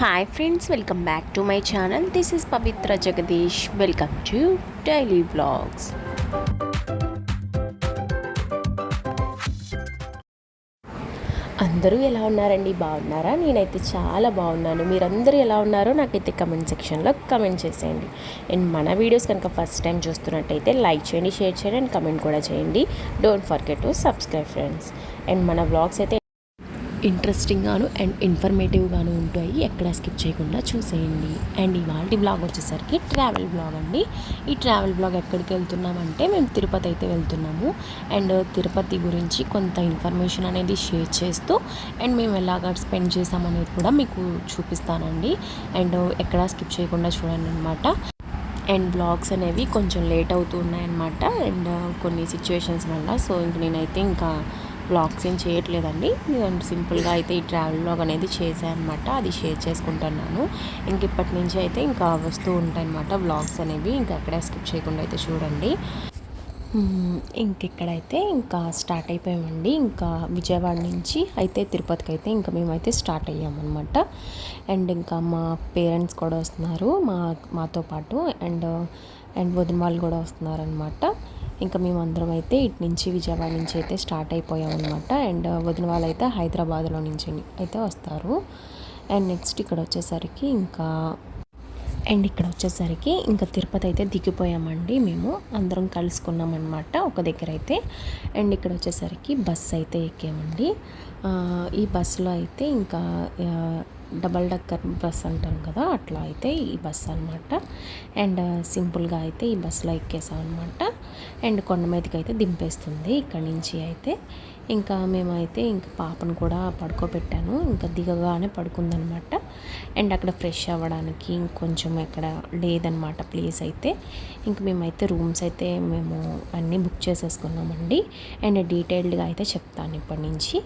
Hi friends, welcome back to my channel. This is Pavitra Jagadish. Welcome to Daily Vlogs. అందరూ ఎలా ఉన్నారండి? బాగున్నారా? నేనైతే చాలా బాగున్నాను. మీరందరూ ఎలా ఉన్నారో నాకైతే కమెంట్ సెక్షన్లో కమెంట్ చేసేయండి. అండ్ మన వీడియోస్ కనుక ఫస్ట్ టైం చూస్తున్నట్టయితే లైక్ చేయండి, షేర్ చేయండి అండ్ కమెంట్ కూడా చేయండి. Don't forget to subscribe friends. And మన వ్లాగ్స్ అయితే ఇంట్రెస్టింగ్గాను అండ్ ఇన్ఫర్మేటివ్గాను ఉంటాయి. ఎక్కడ స్కిప్ చేయకుండా చూసేయండి. అండ్ ఇవాళ బ్లాగ్ వచ్చేసరికి ట్రావెల్ బ్లాగ్ అండి. ఈ ట్రావెల్ బ్లాగ్ ఎక్కడికి వెళ్తున్నామంటే మేము తిరుపతి అయితే వెళ్తున్నాము. అండ్ తిరుపతి గురించి కొంత ఇన్ఫర్మేషన్ అనేది షేర్ చేస్తూ అండ్ మేము ఎలాగ స్పెండ్ చేసామనేది కూడా మీకు చూపిస్తానండి. అండ్ ఎక్కడ స్కిప్ చేయకుండా చూడండి అనమాట. అండ్ బ్లాగ్స్ అనేవి కొంచెం లేట్ అవుతూ ఉన్నాయన్నమాట. అండ్ కొన్ని సిచ్యువేషన్స్ వల్ల ఇంక నేనైతే ఇంకా వ్లాగ్స్ ఏం చేయట్లేదండి. సింపుల్గా అయితే ఈ ట్రావెల్ వ్లాగ్ అనేది చేశాను అనమాట. అది షేర్ చేసుకుంటున్నాను. ఇంక ఇప్పటి నుంచి అయితే ఇంకా వస్తూ ఉంటాయి అనమాట వ్లాగ్స్ అనేవి. ఇంకా ఎక్కడ స్కిప్ చేయకుండా అయితే చూడండి. ఇంకెక్కడైతే ఇంకా స్టార్ట్ అయిపోయామండి. ఇంకా విజయవాడ నుంచి అయితే తిరుపతికి అయితే ఇంకా మేమైతే స్టార్ట్ అయ్యామన్నమాట. అండ్ ఇంకా మా పేరెంట్స్ కూడా వస్తున్నారు మాతో పాటు. అండ్ వదిన వాళ్ళు కూడా వస్తున్నారనమాట. ఇంకా మేమందరం అయితే ఇటు నుంచి విజయవాడ నుంచి అయితే స్టార్ట్ అయిపోయామన్నమాట. అండ్ వదిన వాళ్ళు అయితే హైదరాబాద్లో నుంచి అయితే వస్తారు. అండ్ నెక్స్ట్ ఇక్కడ వచ్చేసరికి ఇంకా తిరుపతి అయితే దిగిపోయామండి. మేము అందరం కలుసుకున్నాం అనమాట ఒక దగ్గర అయితే. అండ్ ఇక్కడ వచ్చేసరికి బస్సు అయితే ఎక్కామండి. ఈ బస్సులో అయితే ఇంకా డబల్ డక్కర్ బస్ అంటాం కదా, అట్లా అయితే ఈ బస్సు అనమాట. అండ్ సింపుల్గా అయితే ఈ బస్సులో ఎక్కేసాం అనమాట. అండ్ కొండ మీదకి అయితే దింపేస్తుంది ఇక్కడి నుంచి అయితే. ఇంకా మేమైతే ఇంకా పాపను కూడా పడుకోబెట్టాను. ఇంకా దిగగానే పడుకుందనమాట. అండ్ అక్కడ ఫ్రెష్ అవ్వడానికి ఇంకొంచెం ఎక్కడ లేదనమాట ప్లేస్ అయితే. ఇంక మేమైతే రూమ్స్ అయితే మేము అన్నీ బుక్ చేసేసుకున్నామండి. అండ్ డీటెయిల్డ్గా అయితే చెప్తాను ఇప్పటి నుంచి.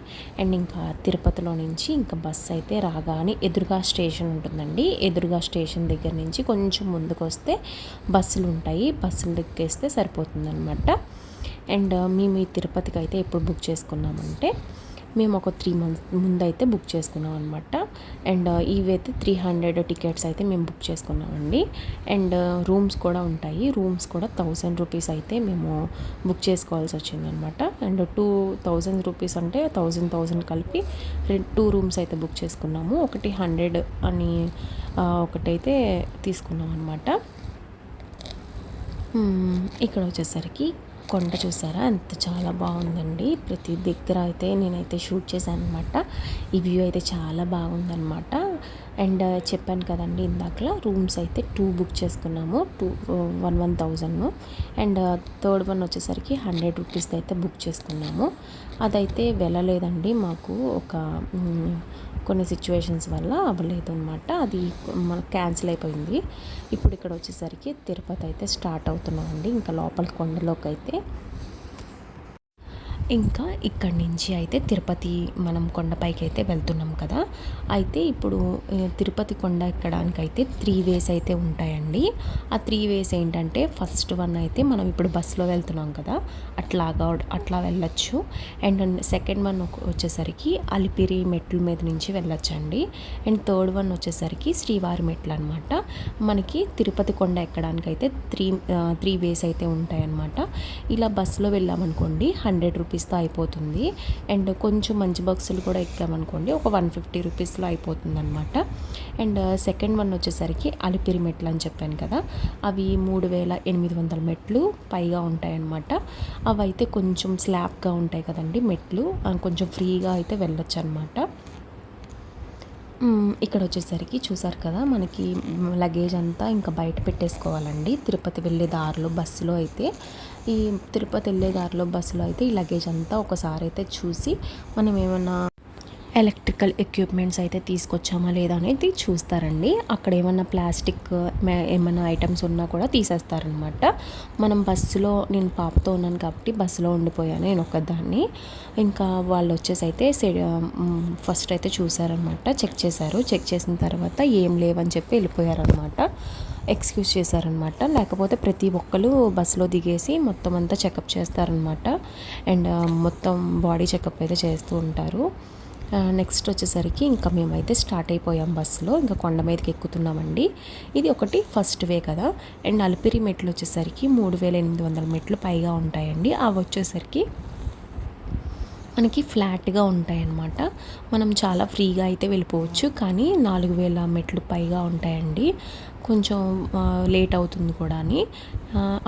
అండ్ ఇంకా తిరుపతిలో నుంచి ఇంకా బస్సు అయితే రాగానే ఎదురుగా స్టేషన్ ఉంటుందండి. ఎదురుగా స్టేషన్ దగ్గర నుంచి కొంచెం ముందుకు వస్తే బస్సులు ఉంటాయి. బస్సులు ఎక్కేస్తే సరిపోతుందన్నమాట. అండ్ మేము ఈ తిరుపతికి అయితే ఎప్పుడు బుక్ చేసుకున్నామంటే మేము ఒక 3 months ముందు అయితే బుక్ చేసుకున్నాం అనమాట. అండ్ ఇవైతే 300 టికెట్స్ అయితే మేము బుక్ చేసుకున్నామండి. అండ్ రూమ్స్ కూడా ఉంటాయి. రూమ్స్ కూడా 1000 రూపీస్ అయితే మేము బుక్ చేసుకోవాల్సి వచ్చిందనమాట. అండ్ 2000 రూపీస్ అంటే 1000 కలిపి 2 రూమ్స్ అయితే బుక్ చేసుకున్నాము. ఒకటి 100 అని ఒకటైతే తీసుకున్నాం అనమాట. ఇక్కడ వచ్చేసరికి కొండ చూసారా ఎంత చాలా బాగుందండి. ప్రతి దగ్గర అయితే నేనైతే షూట్ చేశాను అనమాట. ఈ వ్యూ అయితే చాలా బాగుందనమాట. అండ్ చెప్పాను కదండి ఇందాకలా రూమ్స్ అయితే 2 బుక్ చేసుకున్నాము. 1000. అండ్ థర్డ్ వన్ వచ్చేసరికి 100 రూపీస్ అయితే బుక్ చేసుకున్నాము. అదైతే వెళ్ళలేదండి మాకు కొన్ని సిచ్యువేషన్స్ వల్ల అవ్వలేదు అనమాట. అది మనకు క్యాన్సిల్ అయిపోయింది. ఇప్పుడు ఇక్కడ వచ్చేసరికి తిరుపతి అయితే స్టార్ట్ అవుతున్నామండి. ఇంకా లోపల కొండలోకి అయితే ఇంకా ఇక్కడి నుంచి అయితే తిరుపతి మనం కొండపైకి అయితే వెళ్తున్నాం కదా. అయితే ఇప్పుడు తిరుపతి కొండ ఎక్కడానికి అయితే 3 ways అయితే ఉంటాయండి. ఆ 3 ways ఏంటంటే ఫస్ట్ వన్ అయితే మనం ఇప్పుడు బస్సులో వెళ్తున్నాం కదా, అట్లా వెళ్ళొచ్చు. అండ్ సెకండ్ వన్ వచ్చేసరికి అలిపిరి మెట్ల మీద నుంచి వెళ్ళొచ్చండి. అండ్ థర్డ్ వన్ వచ్చేసరికి శ్రీవారి మెట్లు అనమాట. మనకి తిరుపతి కొండ ఎక్కడానికి అయితే 3 ways అయితే ఉంటాయన్నమాట. ఇలా బస్సులో వెళ్ళామనుకోండి 100 రూపీస్తో అయిపోతుంది. అండ్ కొంచెం మంచి బస్సులు కూడా ఎక్కామనుకోండి ఒక 150 రూపీస్లో అయిపోతుంది అనమాట. అండ్ సెకండ్ వన్ వచ్చేసరికి అలిపిరి మెట్లు అని చెప్పాను కదా, అవి 3800 మెట్లు పైగా ఉంటాయన్నమాట. అవి అయితే కొంచెం స్లాబ్గా ఉంటాయి కదండి మెట్లు, కొంచెం ఫ్రీగా అయితే వెళ్ళొచ్చు అనమాట. ఇక్కడ వచ్చేసరికి చూసారు కదా, మనకి లగేజ్ అంతా ఇంకా బయట పెట్టేసుకోవాలండి. తిరుపతి వెళ్ళే దారిలో బస్సులో అయితే ఈ తిరుపతి వెళ్ళే దారిలో బస్సులో అయితే ఈ లగేజ్ అంతా ఒకసారి అయితే చూసి మనం ఏమన్నా ఎలక్ట్రికల్ ఎక్విప్మెంట్స్ అయితే తీసుకొచ్చామా లేదా అనేది చూస్తారండి. అక్కడ ఏమన్నా ప్లాస్టిక్ ఏమైనా ఐటమ్స్ ఉన్నా కూడా తీసేస్తారనమాట. మనం బస్సులో నేను పాపతో ఉన్నాను కాబట్టి బస్సులో ఉండిపోయాను నేను ఒక్కదాన్ని. ఇంకా వాళ్ళు వచ్చేసి అయితే ఫస్ట్ అయితే చూసారనమాట, చెక్ చేసిన తర్వాత ఏం లేవని చెప్పి వెళ్ళిపోయారనమాట. ఎక్స్క్యూజ్ చేశారనమాట. లేకపోతే ప్రతి ఒక్కరు బస్సులో దిగేసి మొత్తం అంతా చెకప్ చేస్తారనమాట. అండ్ మొత్తం బాడీ చెకప్ అయితే చేస్తూ ఉంటారు. నెక్స్ట్ వచ్చేసరికి ఇంకా మేమైతే స్టార్ట్ అయిపోయాం బస్సులో, ఇంకా కొండ మీదకి ఎక్కుతున్నామండి. ఇది ఒకటి ఫస్ట్ వే కదా. అండ్ అలిపిరి మెట్లు వచ్చేసరికి 3800 మెట్లు పైగా ఉంటాయండి. అవి వచ్చేసరికి మనకి ఫ్లాట్గా ఉంటాయన్నమాట. మనం చాలా ఫ్రీగా అయితే వెళ్ళిపోవచ్చు. కానీ 4000 మెట్లు పైగా ఉంటాయండి. కొంచెం లేట్ అవుతుంది కూడా అని.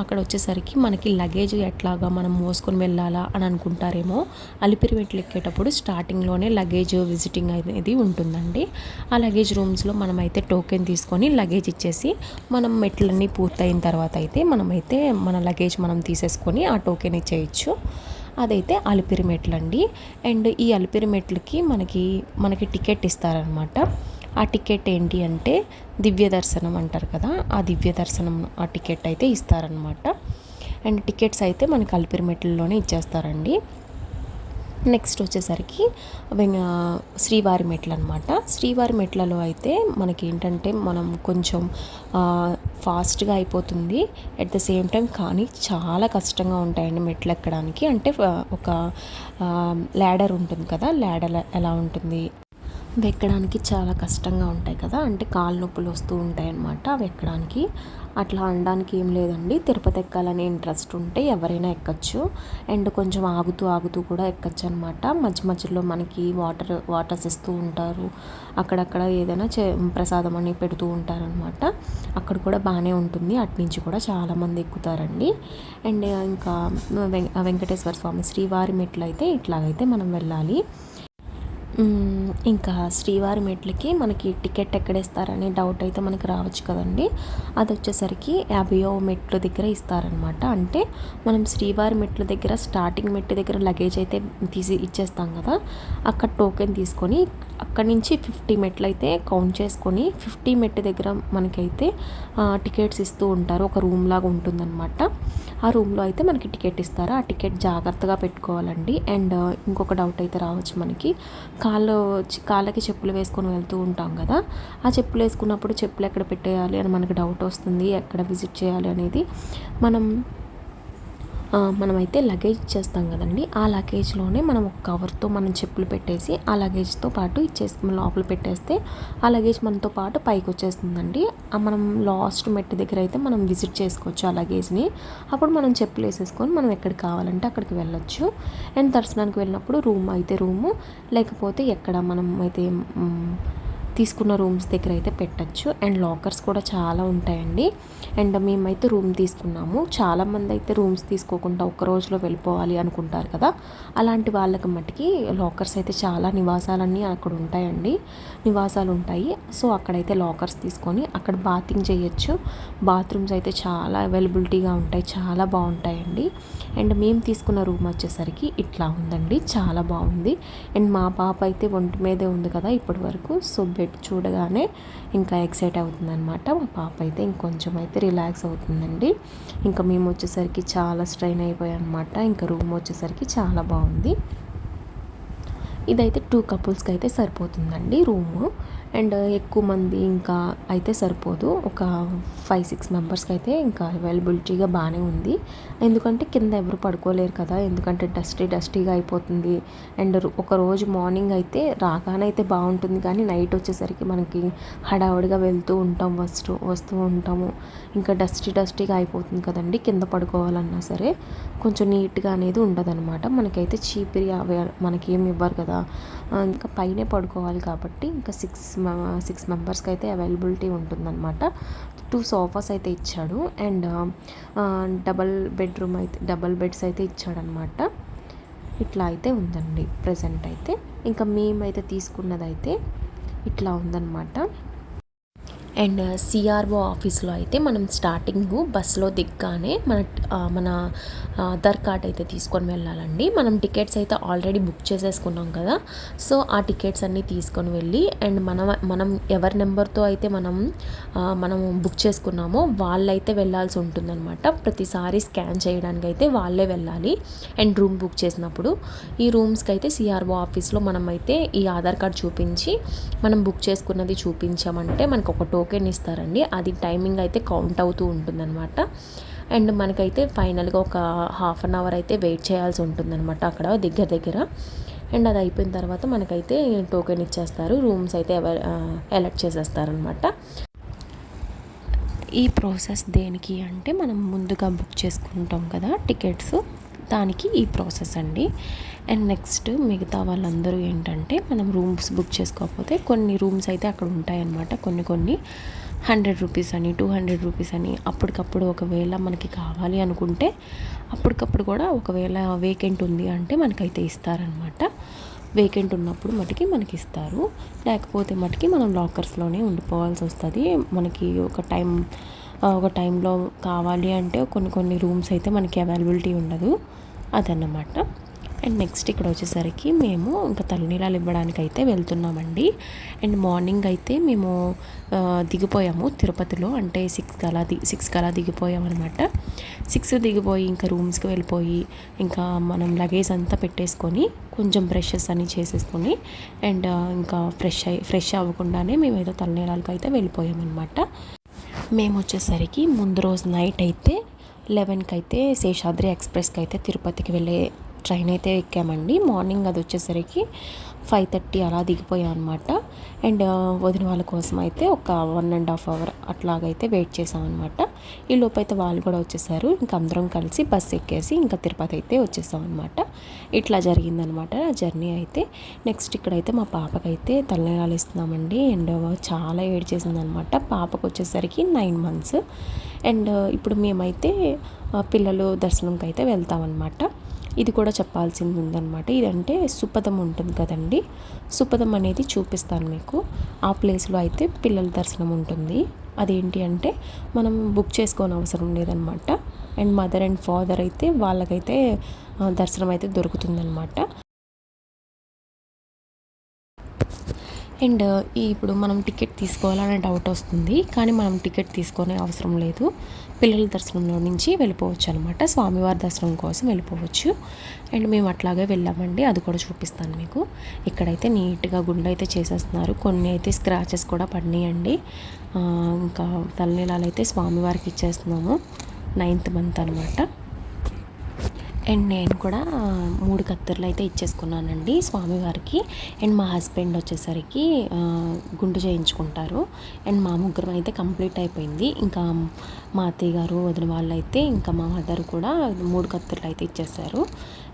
అక్కడ వచ్చేసరికి మనకి లగేజ్ ఎట్లాగా మనం మోసుకొని వెళ్ళాలా అని అనుకుంటారేమో. అలిపిరి మెట్లు ఎక్కేటప్పుడు స్టార్టింగ్లోనే లగేజ్ విజిటింగ్ అనేది ఉంటుందండి. ఆ లగేజ్ రూమ్స్లో మనమైతే టోకెన్ తీసుకొని లగేజ్ ఇచ్చేసి మనం మెట్లన్నీ పూర్తయిన తర్వాత అయితే మనమైతే మన లగేజ్ మనం తీసేసుకొని ఆ టోకెన్ ఇచ్చేయచ్చు. అదైతే అలిపిరి మెట్లు అండి. అండ్ ఈ అలిపిరి మెట్లకి మనకి టికెట్ ఇస్తారనమాట. ఆ టికెట్ ఏంటి అంటే దివ్య దర్శనం అంటారు కదా, ఆ దివ్య దర్శనం ఆ టికెట్ అయితే ఇస్తారనమాట. అండ్ టికెట్స్ అయితే మనకి అలిపిరి మెట్లలోనే ఇచ్చేస్తారండి. నెక్స్ట్ వచ్చేసరికి శ్రీవారి మెట్లు అనమాట. శ్రీవారి మెట్లలో అయితే మనకి ఏంటంటే మనం కొంచెం ఫాస్ట్గా అయిపోతుంది, అట్ ద సేమ్ టైం కానీ చాలా కష్టంగా ఉంటాయండి మెట్లు ఎక్కడానికి. అంటే ఒక ల్యాడర్ ఉంటుంది కదా, ల్యాడర్ ఎలా ఉంటుంది, అవి ఎక్కడానికి చాలా కష్టంగా ఉంటాయి కదా, అంటే కాళ్ళ నొప్పులు వస్తూ ఉంటాయి అన్నమాట అవి ఎక్కడానికి. అట్లా అనడానికి ఏం లేదండి, తిరుపతి ఎక్కాలనే ఇంట్రెస్ట్ ఉంటే ఎవరైనా ఎక్కచ్చు. అండ్ కొంచెం ఆగుతూ కూడా ఎక్కచ్చు అనమాట. మధ్య మధ్యలో మనకి వాటర్స్ ఇస్తూ ఉంటారు, అక్కడక్కడ ఏదైనా ప్రసాదం అని పెడుతూ ఉంటారనమాట. అక్కడ కూడా బాగానే ఉంటుంది, అట్నుంచి కూడా చాలామంది ఎక్కుతారండి. అండ్ ఇంకా వెంకటేశ్వర స్వామి శ్రీవారి మెట్లు అయితే ఇట్లాగైతే మనం వెళ్ళాలి. ఇంకా శ్రీవారి మెట్లకి మనకి టికెట్ ఎక్కడేస్తారని డౌట్ అయితే మనకి రావచ్చు కదండి. అది వచ్చేసరికి 50వ మెట్ల దగ్గర ఇస్తారనమాట. అంటే మనం శ్రీవారి మెట్ల దగ్గర స్టార్టింగ్ మెట్ల దగ్గర లగేజ్ అయితే తీసి ఇచ్చేస్తాం కదా, అక్కడ టోకెన్ తీసుకొని అక్కడి నుంచి 50 మెట్లు అయితే కౌంట్ చేసుకొని 50 మెట్ల దగ్గర మనకైతే టికెట్స్ ఇస్తూ ఉంటారు. ఒక రూమ్ లాగా ఉంటుందన్నమాట. ఆ రూమ్లో అయితే మనకి టికెట్ ఇస్తారు. ఆ టికెట్ జాగ్రత్తగా పెట్టుకోవాలండి. అండ్ ఇంకొక డౌట్ అయితే రావచ్చు మనకి, కాళ్ళకి చెప్పులు వేసుకొని వెళ్తూ ఉంటాం కదా, ఆ చెప్పులు వేసుకున్నప్పుడు చెప్పులు ఎక్కడ పెట్టేయాలి అని మనకు డౌట్ వస్తుంది, ఎక్కడ విజిట్ చేయాలి అనేది. మనమైతే లగేజ్ ఇచ్చేస్తాం కదండి, ఆ లగేజ్లోనే మనం ఒక కవర్తో మనం చెప్పులు పెట్టేసి ఆ లగేజ్తో పాటు లోపల పెట్టేస్తే ఆ లగేజ్ మనతో పాటు పైకి వచ్చేస్తుందండి. మనం లాస్ట్ మెట్టు దగ్గర అయితే మనం విజిట్ చేసుకోవచ్చు ఆ లగేజ్ని. అప్పుడు మనం చెప్పులు వేసేసుకొని మనం ఎక్కడికి కావాలంటే అక్కడికి వెళ్ళొచ్చు. అండ్ దర్శనానికి వెళ్ళినప్పుడు రూము లేకపోతే ఎక్కడ మనం అయితే తీసుకున్న రూమ్స్ దగ్గర అయితే పెట్టచ్చు. అండ్ లాకర్స్ కూడా చాలా ఉంటాయండి. అండ్ మేమైతే రూమ్ తీసుకున్నాము. చాలామంది అయితే రూమ్స్ తీసుకోకుండా ఒక రోజులో వెళ్ళిపోవాలి అనుకుంటారు కదా, అలాంటి వాళ్ళకి మట్టుకి లాకర్స్ అయితే చాలా నివాసాలన్నీ అక్కడ నివాసాలు ఉంటాయి. సో అక్కడైతే లాకర్స్ తీసుకొని అక్కడ బాతింగ్ చేయొచ్చు. బాత్రూమ్స్ అయితే చాలా అవైలబిలిటీగా ఉంటాయి, చాలా బాగుంటాయండి. అండ్ మేము తీసుకున్న రూమ్ వచ్చేసరికి ఇట్లా ఉందండి, చాలా బాగుంది. అండ్ మా పాప అయితే ఒంటి మీదే ఉంది కదా ఇప్పటి వరకు, సో బెడ్ చూడగానే ఇంకా ఎక్సైట్ అవుతుంది అనమాట. మా పాప అయితే ఇంకొంచెం అయితే రిలాక్స్ అవుతుందండి. ఇంకా మేము వచ్చేసరికి చాలా స్ట్రెయిన్ అయిపోయాం అనమాట. ఇంకా రూమ్ వచ్చేసరికి చాలా బాగుంది. ఇదైతే 2 కపుల్స్కి అయితే సరిపోతుందండి రూము. అండ్ ఎక్కువ మంది ఇంకా అయితే సరిపోదు, ఒక 5-6 మెంబర్స్కి అయితే ఇంకా అవైలబిలిటీగా బాగానే ఉంది. ఎందుకంటే కింద ఎవరు పడుకోలేరు కదా, ఎందుకంటే డస్టీగా అయిపోతుంది. అండ్ ఒక రోజు మార్నింగ్ అయితే రాగానైతే బాగుంటుంది, కానీ నైట్ వచ్చేసరికి మనకి హడావుడిగా వెళ్తూ ఉంటాం, వస్తూ ఉంటాము, ఇంకా డస్టీగా అయిపోతుంది కదండి. కింద పడుకోవాలన్నా సరే కొంచెం నీట్గా అనేది ఉండదన్నమాట. మనకైతే చీపిరి మనకేమి ఇవ్వరు కదా, ఇంకా పైనే పడుకోవాలి కాబట్టి ఇంకా 6 మెంబర్స్కి అయితే అవైలబిలిటీ ఉంటుందన్నమాట. 2 సోఫాస్ అయితే ఇచ్చాడు. అండ్ డబల్ బెడ్స్ అయితే ఇచ్చాడనమాట. ఇట్లా అయితే ఉందండి ప్రజెంట్ అయితే. ఇంకా మేమైతే తీసుకున్నదైతే ఇట్లా ఉందన్నమాట. అండ్ సిఆర్ఓ ఆఫీస్లో అయితే మనం స్టార్టింగ్ బస్సులో దిగ్గానే మన ఆధార్ కార్డ్ అయితే తీసుకొని వెళ్ళాలండి. మనం టికెట్స్ అయితే ఆల్రెడీ బుక్ చేసేసుకున్నాం కదా, సో ఆ టికెట్స్ అన్నీ తీసుకొని వెళ్ళి అండ్ మనం ఎవరి నెంబర్తో అయితే మనం బుక్ చేసుకున్నామో వాళ్ళైతే వెళ్ళాల్సి ఉంటుందన్నమాట. ప్రతిసారి స్కాన్ చేయడానికి అయితే వాళ్ళే వెళ్ళాలి. అండ్ రూమ్ బుక్ చేసినప్పుడు ఈ రూమ్స్కి అయితే సిఆర్ఓ ఆఫీస్లో మనమైతే ఈ ఆధార్ కార్డ్ చూపించి మనం బుక్ చేసుకున్నది చూపించామంటే మనకు ఒక టోకెన్ ఇస్తారండి. అది టైమింగ్ అయితే కౌంట్ అవుతూ ఉంటుందన్నమాట. అండ్ మనకైతే ఫైనల్గా ఒక ½ అన్ అవర్ అయితే వెయిట్ చేయాల్సి ఉంటుందన్నమాట అక్కడ దగ్గర. అండ్ అది అయిపోయిన తర్వాత మనకైతే టోకెన్ ఇచ్చేస్తారు, రూమ్స్ అయితే ఎలక్ట్ చేసేస్తారనమాట. ఈ ప్రాసెస్ దేనికి అంటే మనం ముందుగా బుక్ చేసుకుంటాం కదా టికెట్స్, దానికి ఈ ప్రాసెస్ అండి. అండ్ నెక్స్ట్ మిగతా వాళ్ళందరూ ఏంటంటే మనం రూమ్స్ బుక్ చేసుకోకపోతే కొన్ని రూమ్స్ అయితే అక్కడ ఉంటాయన్నమాట, కొన్ని 100 రూపీస్ అని 200 రూపీస్ అని. అప్పటికప్పుడు ఒకవేళ మనకి కావాలి అనుకుంటే అప్పటికప్పుడు కూడా ఒకవేళ వేకెంట్ ఉంది అంటే మనకైతే ఇస్తారనమాట. వేకెంట్ ఉన్నప్పుడు మటుకి మనకి ఇస్తారు, లేకపోతే మటుకి మనం లాకర్స్లోనే ఉండిపోవాల్సి వస్తుంది. మనకి ఒక టైంలో కావాలి అంటే కొన్ని రూమ్స్ అయితే మనకి అవైలబిలిటీ ఉండదు, అదన్నమాట. అండ్ నెక్స్ట్ ఇక్కడ వచ్చేసరికి మేము ఇంకా తలనీలాలు ఇవ్వడానికి అయితే వెళ్తున్నామండి. అండ్ మార్నింగ్ అయితే మేము దిగిపోయాము తిరుపతిలో, అంటే 6 కలా దిగిపోయామన్నమాట. 6 దిగిపోయి ఇంకా రూమ్స్కి వెళ్ళిపోయి ఇంకా మనం లగేజ్ అంతా పెట్టేసుకొని కొంచెం బ్రషెస్ అని చేసేసుకొని అండ్ ఇంకా ఫ్రెష్ అవ్వకుండానే మేము ఏదో తలనీలాలకు అయితే వెళ్ళిపోయామన్నమాట. మేము వచ్చేసరికి ముందు రోజు నైట్ అయితే 11కి అయితే శేషాద్రి ఎక్స్ప్రెస్కి అయితే తిరుపతికి వెళ్ళే ట్రైన్ అయితే ఎక్కామండి. మార్నింగ్ అది వచ్చేసరికి 5:30 అలా దిగిపోయాం అనమాట. అండ్ వదిన వాళ్ళ కోసం అయితే ఒక 1.5 అవర్ అట్లాగైతే వెయిట్ చేసామన్నమాట. ఈ లోపు అయితే వాళ్ళు కూడా వచ్చేసారు. ఇంకా అందరం కలిసి బస్సు ఎక్కేసి ఇంకా తిరుపతి అయితే వచ్చేసామన్నమాట. ఇట్లా జరిగిందనమాట జర్నీ అయితే. నెక్స్ట్ ఇక్కడైతే మా పాపకైతే తలనీలాలు ఇస్తున్నామండి. అండ్ చాలా ఏడ్చేసిందనమాట. పాపకు వచ్చేసరికి 9 months. అండ్ ఇప్పుడు మేమైతే పిల్లలు దర్శనంకి అయితే వెళ్తామన్నమాట. ఇది కూడా చెప్పాల్సింది ఉందన్నమాట. ఇదంటే సుపదం ఉంటుంది కదండి, సుపదం అనేది చూపిస్తాను మీకు. ఆ ప్లేస్లో అయితే పిల్లల దర్శనం ఉంటుంది. అదేంటి అంటే మనం బుక్ చేసుకోని అవసరం లేదనమాట. అండ్ మదర్ అండ్ ఫాదర్ అయితే వాళ్ళకైతే దర్శనం అయితే దొరుకుతుందనమాట. అండ్ ఇప్పుడు మనం టికెట్ తీసుకోవాలనే డౌట్ వస్తుంది, కానీ మనం టికెట్ తీసుకునే అవసరం లేదు. పిల్లల దర్శనంలో నుంచి వెళ్ళిపోవచ్చు అనమాట, స్వామివారి దర్శనం కోసం వెళ్ళిపోవచ్చు. అండ్ మేము అట్లాగే వెళ్ళామండి, అది కూడా చూపిస్తాను మీకు. ఇక్కడైతే నీట్గా గుండె అయితే చేసేస్తున్నారు, కొన్ని అయితే స్క్రాచెస్ కూడా పడినాయండి. ఇంకా తలనీలాలు అయితే స్వామివారికి ఇచ్చేస్తున్నాము. 9th month అనమాట. అండ్ నేను కూడా 3 కత్తెరలు అయితే ఇచ్చేసుకున్నానండి స్వామివారికి. అండ్ మా హస్బెండ్ వచ్చేసరికి గుండు చేయించుకుంటారు. అండ్ మా ముగ్గురం అయితే కంప్లీట్ అయిపోయింది. ఇంకా మా అత్తయ్య గారు వదిన వాళ్ళు అయితే ఇంకా మా మదర్ కూడా 3 కత్తెరలు అయితే ఇచ్చేసారు.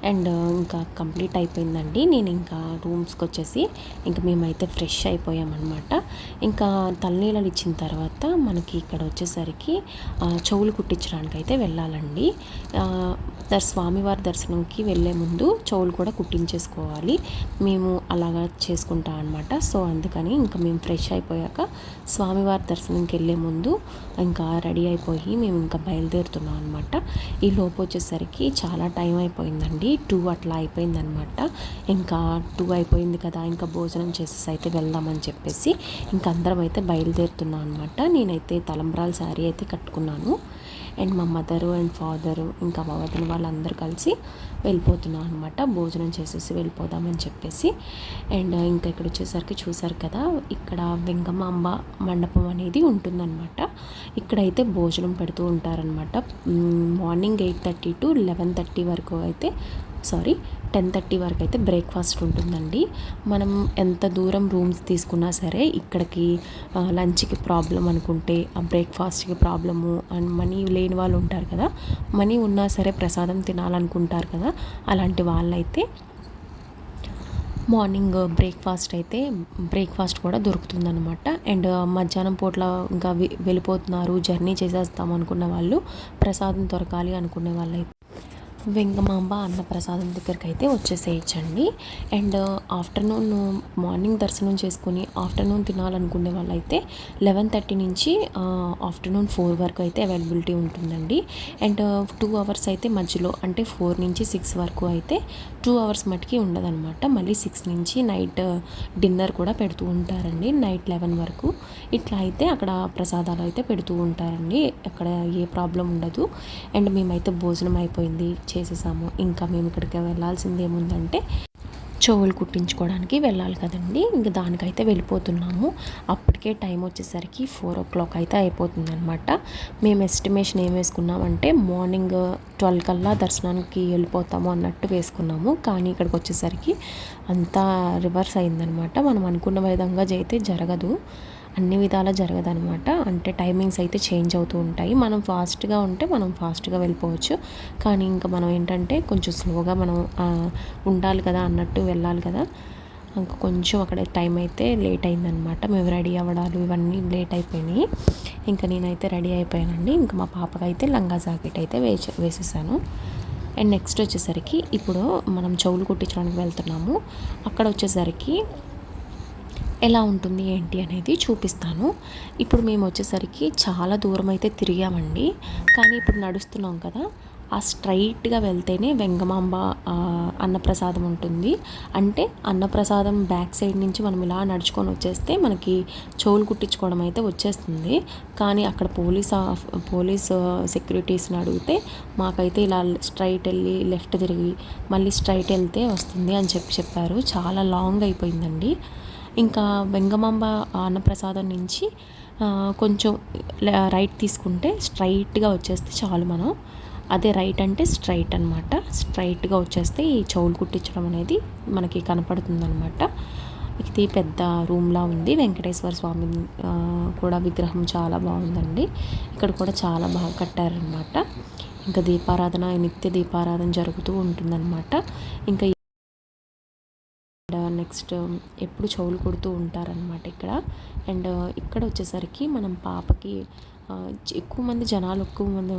అండ్ ఇంకా కంప్లీట్ అయిపోయిందండి. నేను ఇంకా రూమ్స్కి వచ్చేసి ఇంకా మేమైతే ఫ్రెష్ అయిపోయామన్నమాట. ఇంకా తలనీలాలు ఇచ్చిన తర్వాత మనకి ఇక్కడ వచ్చేసరికి చెవులు కుట్టించడానికి అయితే వెళ్ళాలండి. స్వామివారి దర్శనంకి వెళ్ళే ముందు చెవులు కూడా కుట్టించేసుకోవాలి, మేము అలాగా చేసుకుంటాం అనమాట. సో అందుకని ఇంకా మేము ఫ్రెష్ అయిపోయాక స్వామివారి దర్శనంకి వెళ్ళే ముందు ఇంకా రెడీ అయిపోయి మేము ఇంకా బయలుదేరుతున్నాం అనమాట. ఈ లోపు వచ్చేసరికి చాలా టైం అయిపోయిందండి, 2 అట్లా అయిపోయిందనమాట. ఇంకా 2 అయిపోయింది కదా, ఇంకా భోజనం చేసేసి అయితే వెళ్దామని చెప్పేసి ఇంకా అందరం అయితే బయలుదేరుతున్నాం అనమాట. నేనైతే తలంబ్రాల శారీ అయితే కట్టుకున్నాను. అండ్ మా మదరు అండ్ ఫాదరు ఇంకా మా వదిన వాళ్ళందరూ కలిసి వెళ్ళిపోతున్నాం అనమాట, భోజనం చేసేసి వెళ్ళిపోదామని చెప్పేసి. అండ్ ఇంకా ఇక్కడ వచ్చేసరికి చూసారు కదా, ఇక్కడ వెంగమాంబ మండపం అనేది ఉంటుందన్నమాట. ఇక్కడైతే భోజనం పెడుతూ ఉంటారనమాట. మార్నింగ్ 8:30 to 11:30 వరకు అయితే 10:30 వరకు అయితే బ్రేక్ఫాస్ట్ ఉంటుందండి. మనం ఎంత దూరం రూమ్స్ తీసుకున్నా సరే ఇక్కడికి లంచ్కి ప్రాబ్లం అనుకుంటే, ఆ బ్రేక్ఫాస్ట్కి ప్రాబ్లము, అండ్ మనీ లేని వాళ్ళు ఉంటారు కదా, మనీ ఉన్నా సరే ప్రసాదం తినాలనుకుంటారు కదా, అలాంటి వాళ్ళైతే మార్నింగ్ బ్రేక్ఫాస్ట్ కూడా దొరుకుతుందనమాట. అండ్ మధ్యాహ్నం పూట్ల ఇంకా వెళ్ళిపోతున్నారు, జర్నీ చేసేస్తాం అనుకున్న వాళ్ళు, ప్రసాదం దొరకాలి అనుకునే వాళ్ళైతే వెంగమాంబ అన్నప్రసాదం దగ్గరికి అయితే వచ్చేసేయచ్చండి. అండ్ మార్నింగ్ దర్శనం చేసుకుని ఆఫ్టర్నూన్ తినాలనుకునే వాళ్ళైతే 11:30 నుంచి ఆఫ్టర్నూన్ 4 వరకు అయితే అవైలబిలిటీ ఉంటుందండి. అండ్ 2 hours అయితే మధ్యలో, అంటే 4 నుంచి 6 వరకు అయితే 2 hours మటుకి ఉండదన్నమాట. మళ్ళీ 6 నుంచి నైట్ డిన్నర్ కూడా పెడుతూ ఉంటారండి, నైట్ 11 వరకు. ఇట్లా అయితే అక్కడ ప్రసాదాలు అయితే పెడుతూ ఉంటారండి, అక్కడ ఏ ప్రాబ్లం ఉండదు. అండ్ మేమైతే భోజనం అయిపోయింది, చేసేసాము. ఇంకా మేము ఇక్కడికి వెళ్ళాల్సింది ఏముందంటే చెవులు కుట్టించుకోవడానికి వెళ్ళాలి కదండి. ఇంక దానికైతే వెళ్ళిపోతున్నాము. అప్పటికే టైం వచ్చేసరికి 4:00 అయితే అయిపోతుందనమాట. మేము ఎస్టిమేషన్ ఏం వేసుకున్నామంటే మార్నింగ్ 12 కల్లా దర్శనానికి వెళ్ళిపోతాము అన్నట్టు వేసుకున్నాము. కానీ ఇక్కడికి వచ్చేసరికి అంతా రివర్స్ అయిందనమాట. మనం అనుకున్న విధంగా అయితే జరగదు, అన్ని విధాలా జరగదనమాట. అంటే టైమింగ్స్ అయితే చేంజ్ అవుతూ ఉంటాయి. మనం ఫాస్ట్గా ఉంటే మనం ఫాస్ట్గా వెళ్ళిపోవచ్చు. కానీ ఇంకా మనం ఏంటంటే కొంచెం స్లోగా మనం ఉండాలి కదా అన్నట్టు వెళ్ళాలి కదా. ఇంకా కొంచెం అక్కడ టైం అయితే లేట్ అయిందనమాట. మేము రెడీ అవ్వడాలు ఇవన్నీ లేట్ అయిపోయినాయి. ఇంకా నేనైతే రెడీ అయిపోయానండి. ఇంకా మా పాపకైతే లంగా జాకెట్ అయితే వేసేసాను. అండ్ నెక్స్ట్ వచ్చేసరికి ఇప్పుడు మనం చెవులు కుట్టించడానికి వెళ్తున్నాము. అక్కడ వచ్చేసరికి ఎలా ఉంటుంది ఏంటి అనేది చూపిస్తాను. ఇప్పుడు మేము వచ్చేసరికి చాలా దూరం అయితే తిరిగామండి. కానీ ఇప్పుడు నడుస్తున్నాం కదా, ఆ స్ట్రైట్గా వెళ్తేనే వెంగమాంబ అన్నప్రసాదం ఉంటుంది. అంటే అన్నప్రసాదం బ్యాక్ సైడ్ నుంచి మనం ఇలా నడుచుకొని వచ్చేస్తే మనకి చెవులు కుట్టించుకోవడం అయితే వచ్చేస్తుంది. కానీ అక్కడ పోలీస్ సెక్యూరిటీస్ని అడిగితే మాకైతే ఇలా స్ట్రైట్ వెళ్ళి లెఫ్ట్ తిరిగి మళ్ళీ స్ట్రైట్ వెళ్తే వస్తుంది అని చెప్పారు. చాలా లాంగ్ అయిపోయిందండి. ఇంకా వెంగమాంబ అన్నప్రసాదం నుంచి కొంచెం రైట్ తీసుకుంటే స్ట్రైట్గా వచ్చేస్తే చాలు మనం. అదే రైట్ అంటే స్ట్రైట్ అనమాట. స్ట్రైట్గా వచ్చేస్తే ఈ చెవులు కుట్టించడం అనేది మనకి కనపడుతుందనమాట. ఇది పెద్ద రూమ్లా ఉంది. వెంకటేశ్వర స్వామి కూడా విగ్రహం చాలా బాగుందండి. ఇక్కడ కూడా చాలా బాగా కట్టారనమాట. ఇంకా దీపారాధన, నిత్య దీపారాధన జరుగుతూ ఉంటుందన్నమాట. ఇంకా నెక్స్ట్ ఎప్పుడు చెవులు కుడుతూ ఉంటారనమాట ఇక్కడ. అండ్ ఇక్కడ వచ్చేసరికి మనం పాపకి ఎక్కువ మంది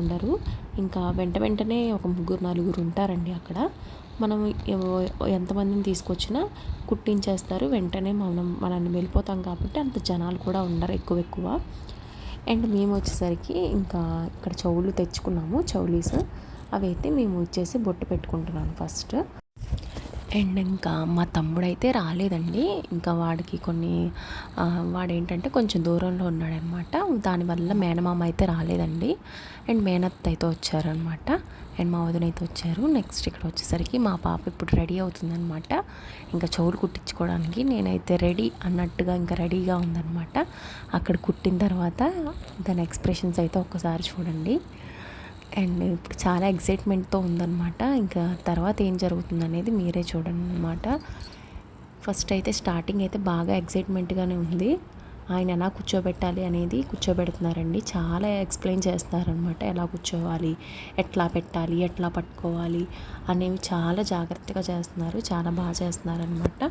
ఉండరు. ఇంకా వెంటనే ఒక 3-4 ఉంటారండి అక్కడ. మనం ఎంతమందిని తీసుకొచ్చినా కుట్టించేస్తారు వెంటనే. మనల్ని వెళ్ళిపోతాం కాబట్టి అంత జనాలు కూడా ఉండరు ఎక్కువ. అండ్ మేము వచ్చేసరికి ఇంకా ఇక్కడ చెవులు తెచ్చుకున్నాము, చౌలీస్. అవి అయితే మేము ఇచ్చేసి బొట్టు పెట్టుకుంటున్నాను ఫస్ట్. అండ్ ఇంకా మా తమ్ముడైతే రాలేదండి. ఇంకా వాడికి వాడేంటంటే కొంచెం దూరంలో ఉన్నాడనమాట. దానివల్ల మేనమామ అయితే రాలేదండి. అండ్ మేనత్త అయితే వచ్చారనమాట. అండ్ మా వదిన అయితే వచ్చారు. నెక్స్ట్ ఇక్కడ వచ్చేసరికి మా పాప ఇప్పుడు రెడీ అవుతుందనమాట. ఇంకా చెవులు కుట్టించుకోవడానికి నేనైతే రెడీ అన్నట్టుగా ఇంకా రెడీగా ఉందనమాట. అక్కడ కుట్టిన తర్వాత దాని ఎక్స్ప్రెషన్స్ అయితే ఒక్కసారి చూడండి. అండ్ ఇప్పుడు చాలా ఎక్సైట్మెంట్తో ఉందన్నమాట. ఇంకా తర్వాత ఏం జరుగుతుంది అనేది మీరే చూడండి అనమాట. ఫస్ట్ అయితే స్టార్టింగ్ అయితే బాగా ఎక్సైట్మెంట్గానే ఉంది. ఆయన ఎలా కూర్చోబెట్టాలి అనేది కూర్చోబెడుతున్నారండి. చాలా ఎక్స్ప్లెయిన్ చేస్తారనమాట. ఎలా కూర్చోవాలి, ఎట్లా పెట్టాలి, ఎట్లా పట్టుకోవాలి అనేవి చాలా జాగ్రత్తగా చేస్తున్నారు. చాలా బాగా చేస్తున్నారనమాట.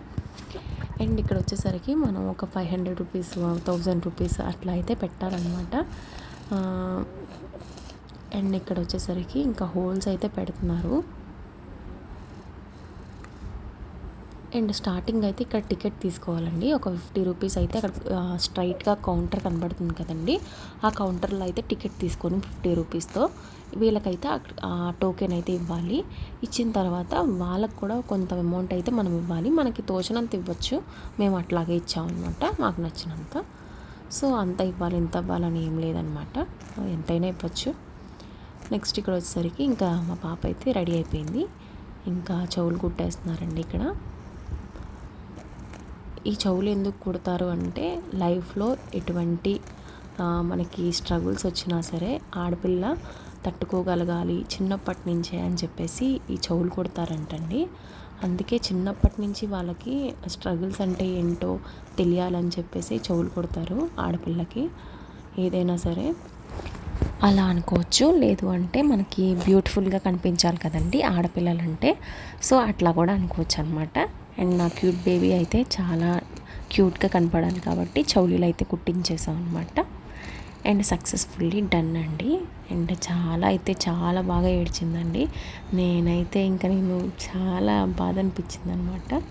అండ్ ఇక్కడ వచ్చేసరికి మనం ఒక 500 రూపీస్, 1000 రూపీస్ అట్లా అయితే పెట్టాలన్నమాట. అండ్ ఇక్కడ వచ్చేసరికి ఇంకా హోల్స్ అయితే పెడుతున్నారు. అండ్ స్టార్టింగ్ అయితే ఇక్కడ టికెట్ తీసుకోవాలండి. ఒక 50 రూపీస్ అయితే అక్కడ స్ట్రైట్గా కౌంటర్ కనబడుతుంది కదండి, ఆ కౌంటర్లో అయితే టికెట్ తీసుకొని 50 రూపీస్తో వీళ్ళకైతే ఆ టోకెన్ అయితే ఇవ్వాలి. ఇచ్చిన తర్వాత వాళ్ళకు కూడా కొంత అమౌంట్ అయితే మనం ఇవ్వాలి. మనకి తోచినంత ఇవ్వచ్చు. మేము అట్లాగే ఇచ్చామన్నమాట, మాకు నచ్చినంత. సో అంత ఇవ్వాలి, ఇంత ఇవ్వాలని ఏం లేదనమాట, ఎంతైనా ఇవ్వచ్చు. నెక్స్ట్ ఇక్కడ వచ్చేసరికి ఇంకా మా పాప అయితే రెడీ అయిపోయింది. ఇంకా చెవులు కుట్టేస్తున్నారండి ఇక్కడ. ఈ చెవులు ఎందుకు కుడతారు అంటే లైఫ్లో ఎటువంటి మనకి స్ట్రగుల్స్ వచ్చినా సరే ఆడపిల్ల తట్టుకోగలగాలి చిన్నప్పటి నుంచే అని చెప్పేసి ఈ చెవులు కుడతారంటండి. అందుకే చిన్నప్పటి నుంచి వాళ్ళకి స్ట్రగుల్స్ అంటే ఏంటో తెలియాలని చెప్పేసి చెవులు కుడతారు ఆడపిల్లకి. ఏదైనా సరే అలా అనుకోవచ్చు. లేదు అంటే మనకి బ్యూటిఫుల్గా కనిపించాలి కదండి ఆడపిల్లలంటే, సో అట్లా కూడా అనుకోవచ్చు అనమాట. అండ్ నా క్యూట్ బేబీ అయితే చాలా క్యూట్గా కనపడాలి కాబట్టి చౌలీలు అయితే కుట్టించేసాం అనమాట. అండ్ సక్సెస్ఫుల్లీ డన్ అండి. అండ్ చాలా బాగా ఏడ్చిందండి. నేను చాలా బాధ అనిపించింది అనమాట.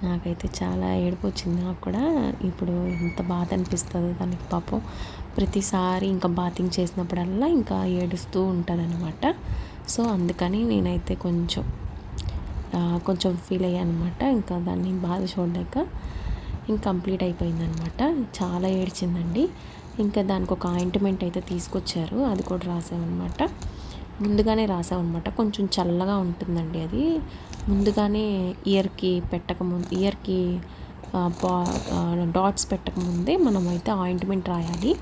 నాకైతే చాలా ఏడుపు వచ్చింది. నాకు కూడా ఇప్పుడు ఎంత బాధ అనిపిస్తుందో దానికి. పాపం ప్రతిసారి ఇంకా బాతింగ్ చేసినప్పుడల్లా ఇంకా ఏడుస్తూ ఉంటుందన్నమాట. సో అందుకని నేనైతే కొంచెం ఫీల్ అయ్యాను అనమాట. ఇంకా దాన్ని బాధ చూడలేక ఇంక కంప్లీట్ అయిపోయిందనమాట. చాలా ఏడ్చిందండి. ఇంకా దానికి ఒక ఆయింట్మెంట్ అయితే తీసుకొచ్చారు, అది కూడా రాసామన్నమాట. ముందుగానే రాసామన్నమాట. కొంచెం చల్లగా ఉంటుందండి అది. ముందుగానే ఇయర్కి పెట్టకముందు, ఇయర్కి డాట్స్ పెట్టకముందే మనమైతే ఆయింట్మెంట్ రాయాలి.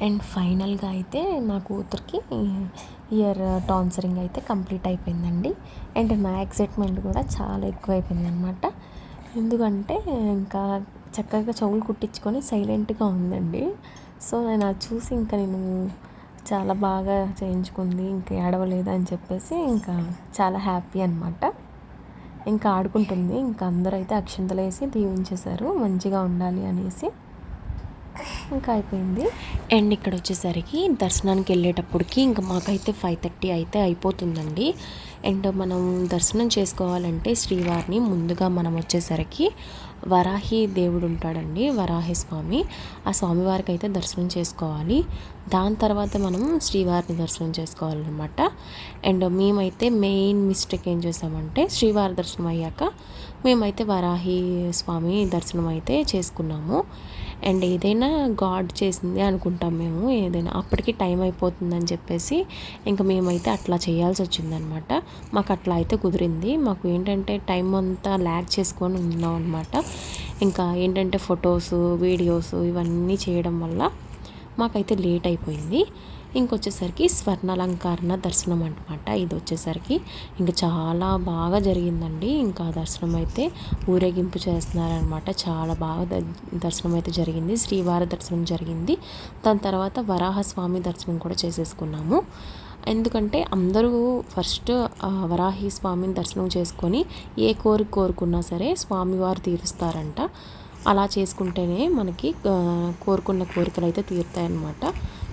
అండ్ ఫైనల్గా అయితే నా కూతురికి ఇయర్ టాన్సరింగ్ అయితే కంప్లీట్ అయిపోయిందండి. అండ్ నా ఎక్సైట్మెంట్ కూడా చాలా ఎక్కువ అయిపోయింది అనమాట. ఎందుకంటే ఇంకా చక్కగా చెవులు కుట్టించుకొని సైలెంట్గా ఉందండి. సో నేను అది చూసి ఇంకా నేను చాలా బాగా చేయించుకుంది, ఇంకా ఏడవలేదు అని చెప్పేసి ఇంకా చాలా హ్యాపీ అనమాట. ఇంకా ఆడుకుంటుంది. ఇంకా అందరూ అయితే అక్షింతలు వేసి దీవించేశారు మంచిగా ఉండాలి అనేసి. ఇంకా అయిపోయింది. అండ్ ఇక్కడ వచ్చేసరికి దర్శనానికి వెళ్ళేటప్పటికి ఇంకా మాకైతే 5:30 అయితే అయిపోతుందండి. అండ్ మనం దర్శనం చేసుకోవాలంటే శ్రీవారిని ముందుగా మనం వచ్చేసరికి వరాహి దేవుడు ఉంటాడండి, వరాహి స్వామి. ఆ స్వామివారికి అయితే దర్శనం చేసుకోవాలి. దాని తర్వాత మనం శ్రీవారిని దర్శనం చేసుకోవాలన్నమాట. అండ్ మేమైతే మెయిన్ మిస్టేక్ ఏం చేసామంటే శ్రీవారి దర్శనం అయ్యాక మేమైతే వరాహి స్వామి దర్శనం అయితే చేసుకున్నాము. అండ్ ఏదైనా గాడ్ చేసింది అనుకుంటాం మేము, ఏదైనా అప్పటికి టైం అయిపోతుందని చెప్పేసి ఇంకా మేమైతే అట్లా చేయాల్సి వచ్చిందనమాట. మాకు అట్లా అయితే కుదిరింది. మాకు ఏంటంటే టైం అంతా ల్యాగ్ చేసుకొని ఉన్నాం అనమాట. ఇంకా ఏంటంటే ఫొటోస్, వీడియోస్ ఇవన్నీ చేయడం వల్ల మాకైతే లేట్ అయిపోయింది. ఇంకొచ్చేసరికి స్వర్ణాలంకరణ దర్శనం అనమాట. ఇది వచ్చేసరికి ఇంకా చాలా బాగా జరిగిందండి. ఇంకా దర్శనం అయితే ఊరేగింపు చేస్తున్నారనమాట. చాలా బాగా దర్శనం అయితే జరిగింది. శ్రీవారి దర్శనం జరిగింది. దాని తర్వాత వరాహస్వామి దర్శనం కూడా చేసేసుకున్నాము. ఎందుకంటే అందరూ ఫస్ట్ వరాహి స్వామిని దర్శనం చేసుకొని ఏ కోరిక కోరుకున్నా సరే స్వామివారు తీరుస్తారంట. అలా చేసుకుంటేనే మనకి కోరుకున్న కోరికలు అయితే తీరుతాయన్నమాట.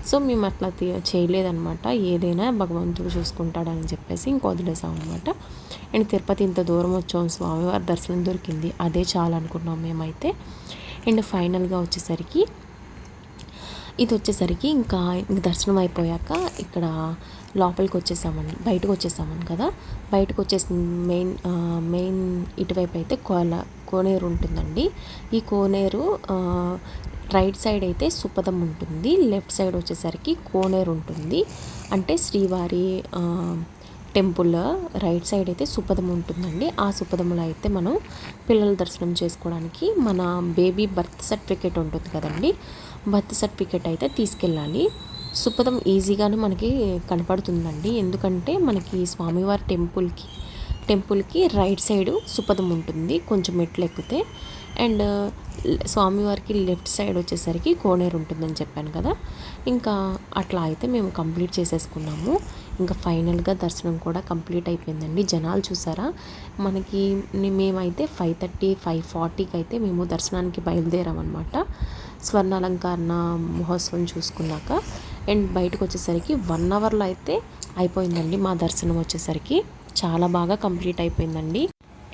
సో మేము అట్లా చేయలేదన్నమాట. ఏదైనా భగవంతుడు చూసుకుంటాడని చెప్పేసి ఇంక వదిలేసాం అనమాట. అండ్ తిరుపతి ఇంత దూరం వచ్చాం, స్వామివారి దర్శనం దొరికింది, అదే చాలా అనుకున్నాం మేమైతే. అండ్ ఫైనల్గా వచ్చేసరికి ఇది వచ్చేసరికి ఇంకా దర్శనం అయిపోయాక ఇక్కడ లోపలికి వచ్చేసామండి, బయటకు వచ్చేసామని కదా. బయటకు వచ్చేసి మెయిన్ ఇటువైపు అయితే కోనేరు ఉంటుందండి. ఈ కోనేరు రైట్ సైడ్ అయితే సుపదం ఉంటుంది, లెఫ్ట్ సైడ్ వచ్చేసరికి కోనేరు ఉంటుంది. అంటే శ్రీవారి టెంపుల్ రైట్ సైడ్ అయితే సుపదం ఉంటుందండి. ఆ సుపదంలో అయితే మనం పిల్లల దర్శనం చేసుకోవడానికి మన బేబీ బర్త్ సర్టిఫికేట్ ఉంటుంది కదండి, బర్త్ సర్టిఫికేట్ అయితే తీసుకెళ్ళాలి. సుపదం ఈజీగానే మనకి కనపడుతుందండి. ఎందుకంటే మనకి స్వామివారి టెంపుల్కి రైట్ సైడు సుపదం ఉంటుంది, కొంచెం మెట్లు ఎక్కితే. అండ్ స్వామివారికి లెఫ్ట్ సైడ్ వచ్చేసరికి కోనేరు ఉంటుందని చెప్పాను కదా. ఇంకా అట్లా అయితే మేము కంప్లీట్ చేసేసుకున్నాము. ఇంకా ఫైనల్గా దర్శనం కూడా కంప్లీట్ అయిపోయిందండి. జనాలు చూసారా, మనకి మేమైతే 5:30, 5:40కి అయితే మేము దర్శనానికి బయలుదేరామన్నమాట. స్వర్ణాలంకరణ మహోత్సవం చూసుకున్నాక. అండ్ బయటకు వచ్చేసరికి 1 అవర్లో అయితే అయిపోయిందండి మా దర్శనం వచ్చేసరికి. చాలా బాగా కంప్లీట్ అయిపోయిందండి.